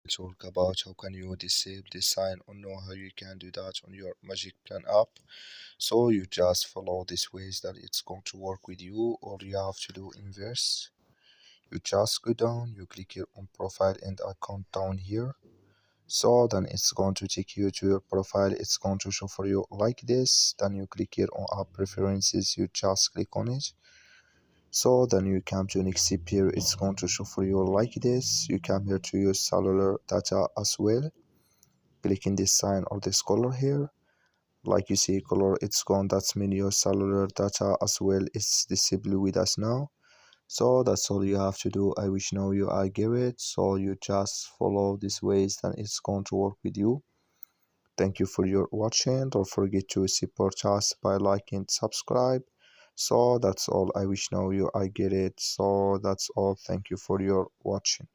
talk about how can you disable this sign or know how you can do that on your Magicplan app. So you just follow this ways that it's going to work with you. All you have to do inverse. You just go down, you click here on profile and account down here. So then it's going to take you to your profile. It's going to show for you like this. Then you click here on app preferences, you just click on it. So then you come to next step here. It's going to show for you like this. You come here to use cellular data as well. Clicking this sign or this color here. Like you see color, it's gone. That's mean your cellular data as well is disabled with us now. So that's all you have to do. I wish now you I get it. So you just follow these ways, then it's going to work with you. Thank you for your watching. Don't forget to support us by liking and subscribe. So that's all. I wish now you I get it. So that's all. Thank you for your watching.